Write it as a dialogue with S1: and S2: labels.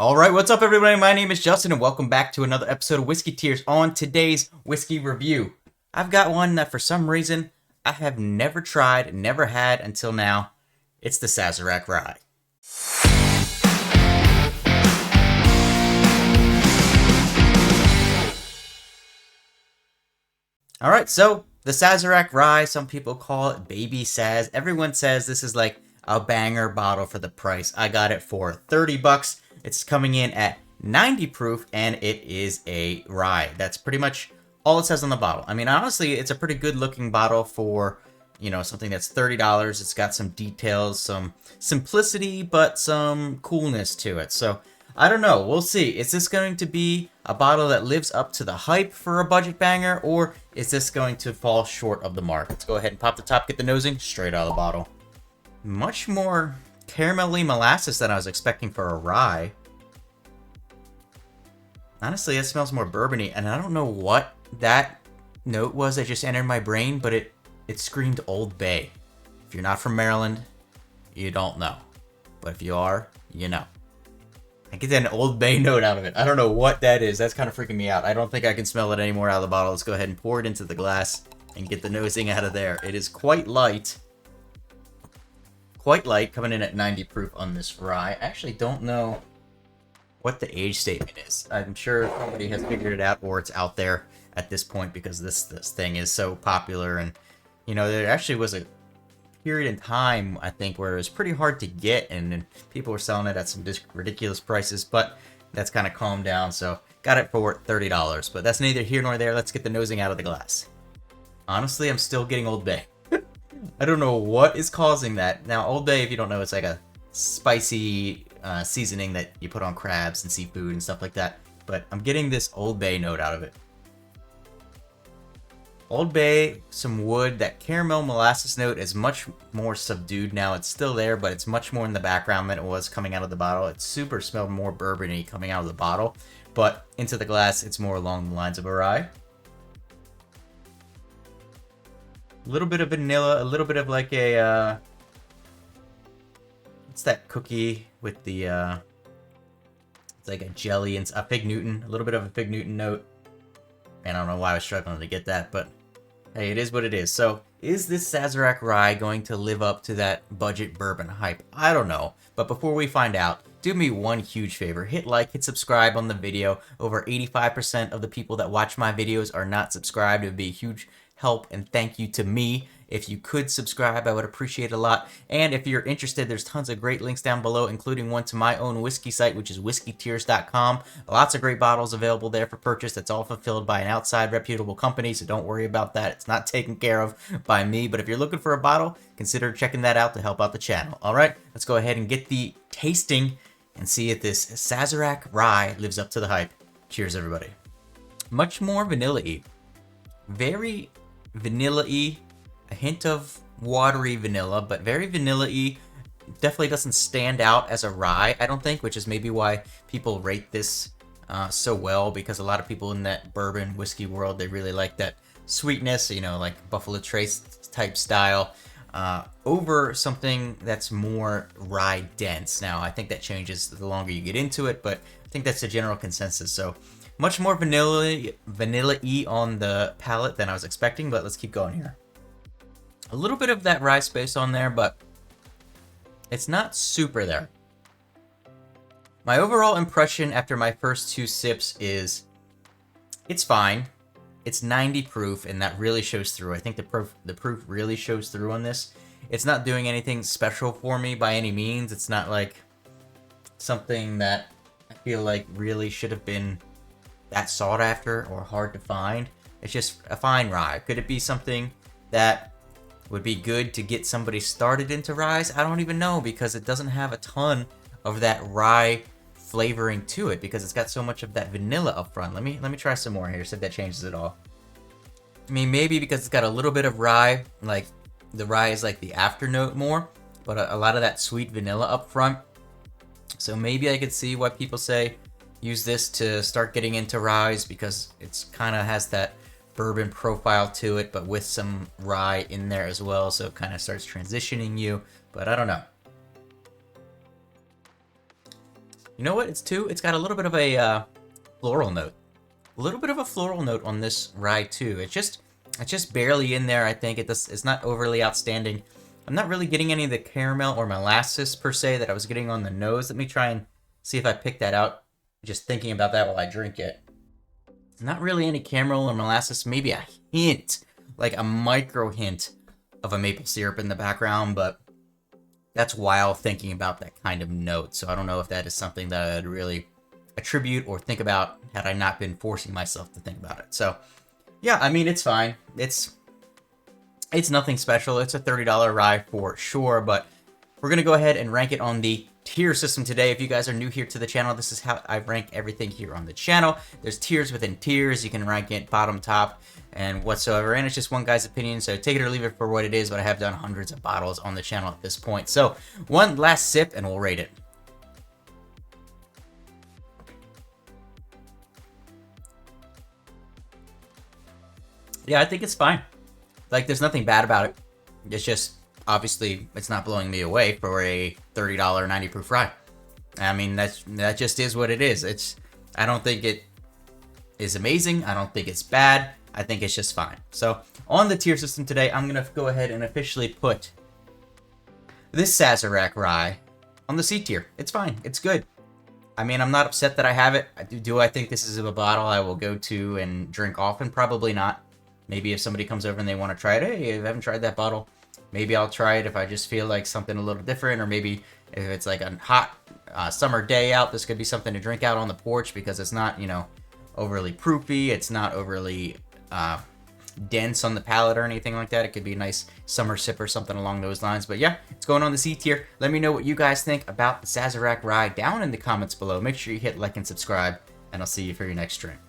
S1: Alright, what's up everybody? My name is Justin and welcome back to another episode of Whiskey Tears. On today's whiskey review, I've got one that for some reason I have never tried, never had until now. It's the Sazerac Rye. Alright, so the Sazerac Rye, some people call it Baby Saz. Everyone says this is like a banger bottle for the price. I got it for 30 bucks. It's coming in at 90 proof and it is a rye. That's pretty much all it says on the bottle. I mean, honestly, it's a pretty good looking bottle for, you know, something that's $30. It's got some details, some simplicity, but some coolness to it. So I don't know. We'll see. Is this going to be a bottle that lives up to the hype for a budget banger, or is this going to fall short of the mark? Let's go ahead and pop the top, get the nosing straight out of the bottle. Much more caramelly molasses than I was expecting for a rye. Honestly, it smells more bourbony, and I don't know what that note was that just entered my brain, but it screamed Old Bay. If you're not from Maryland, you don't know. But if you are, you know. I get an Old Bay note out of it. I don't know what that is. That's kind of freaking me out. I don't think I can smell it anymore out of the bottle. Let's go ahead and pour it into the glass and get the nosing out of there. It is quite light. Quite light, coming in at 90 proof on this rye. I actually don't know what the age statement is. I'm sure somebody has figured it out, or it's out there at this point because this thing is so popular. And, you know, there actually was a period in time, I think, where it was pretty hard to get, and people were selling it at some just ridiculous prices, but that's kind of calmed down, so got it for $30. But that's neither here nor there. Let's get the nosing out of the glass. Honestly, I'm still getting Old Bay. I don't know what is causing that. Now, Old Bay, if you don't know, it's like a spicy seasoning that you put on crabs and seafood and stuff like that. But I'm getting this Old Bay note out of it. Old Bay, some wood, that caramel molasses note is much more subdued now. It's still there, but it's much more in the background than it was coming out of the bottle. It super smelled more bourbon-y coming out of the bottle, but into the glass, it's more along the lines of a rye. A little bit of vanilla, a little bit of like a, what's that cookie with the, it's like a jelly and a Fig Newton, a little bit of a Fig Newton note. And I don't know why I was struggling to get that, but hey, it is what it is. So, is this Sazerac Rye going to live up to that budget bourbon hype? I don't know. But before we find out, do me one huge favor. Hit like, hit subscribe on the video. Over 85% of the people that watch my videos are not subscribed. It would be a huge help and thank you to me. If you could subscribe, I would appreciate it a lot. And if you're interested, there's tons of great links down below, including one to my own whiskey site, which is WhiskeyTshirts.com. Lots of great bottles available there for purchase. That's all fulfilled by an outside reputable company, so don't worry about that. It's not taken care of by me. But if you're looking for a bottle, consider checking that out to help out the channel. All right, let's go ahead and get the tasting and see if this Sazerac Rye lives up to the hype. Cheers, everybody. Much more vanilla-y. Very vanilla-y. A hint of watery vanilla, but very vanilla-y. Definitely doesn't stand out as a rye, I don't think, which is maybe why people rate this so well, because a lot of people in that bourbon whiskey world, they really like that sweetness, you know, like Buffalo Trace type style, over something that's more rye dense. Now, I think that changes the longer you get into it, but I think that's the general consensus. So much more vanilla-y on the palate than I was expecting, but let's keep going here. A little bit of that rye space on there, but it's not super there. My overall impression after my first two sips is it's fine. It's 90 proof, and that really shows through. I think the proof really shows through on this. It's not doing anything special for me by any means. It's not like something that I feel like really should have been that sought after or hard to find. It's just a fine rye. Could it be something that would be good to get somebody started into ryes? I don't even know, because it doesn't have a ton of that rye flavoring to it, because it's got so much of that vanilla up front. Let me try some more here, see if that changes it all. I mean, maybe because it's got a little bit of rye, like the rye is like the after note more, but a lot of that sweet vanilla up front. So maybe I could see why people say use this to start getting into ryes, because it's kind of has that bourbon profile to it, but with some rye in there as well, so it kind of starts transitioning you, but I don't know. You know what? It's got a little bit of a floral note. A little bit of a floral note on this rye too. It's just barely in there. I think it's not overly outstanding. I'm not really getting any of the caramel or molasses per se that I was getting on the nose. Let me try and see if I pick that out. Just thinking about that while I drink it. Not really any caramel or molasses. Maybe a hint, like a micro hint of a maple syrup in the background, but that's while thinking about that kind of note. So I don't know if that is something that I'd really attribute or think about had I not been forcing myself to think about it. So yeah, I mean, it's fine. It's nothing special. It's a $30 rye for sure, but we're going to go ahead and rank it on the tier system today. If you guys are new here to the channel, this is how I rank everything here on the channel. There's tiers within tiers. You can rank it bottom, top, and whatsoever, and it's just one guy's opinion, so take it or leave it for what it is, but I have done hundreds of bottles on the channel at this point. So one last sip and we'll rate it. Yeah, I think it's fine. Like, there's nothing bad about it. It's just, obviously, it's not blowing me away for a $30 90 proof rye. I mean, that just is what it is. I don't think it is amazing. I don't think it's bad. I think it's just fine. So, on the tier system today, I'm going to go ahead and officially put this Sazerac Rye on the C tier. It's fine. It's good. I mean, I'm not upset that I have it. Do I think this is a bottle I will go to and drink often? Probably not. Maybe if somebody comes over and they want to try it, hey, I haven't tried that bottle. Maybe I'll try it if I just feel like something a little different, or maybe if it's like a hot summer day out, this could be something to drink out on the porch because it's not, you know, overly proofy. It's not overly dense on the palate or anything like that. It could be a nice summer sip or something along those lines. But yeah, it's going on the C tier. Let me know what you guys think about the Sazerac Rye down in the comments below. Make sure you hit like and subscribe, and I'll see you for your next drink.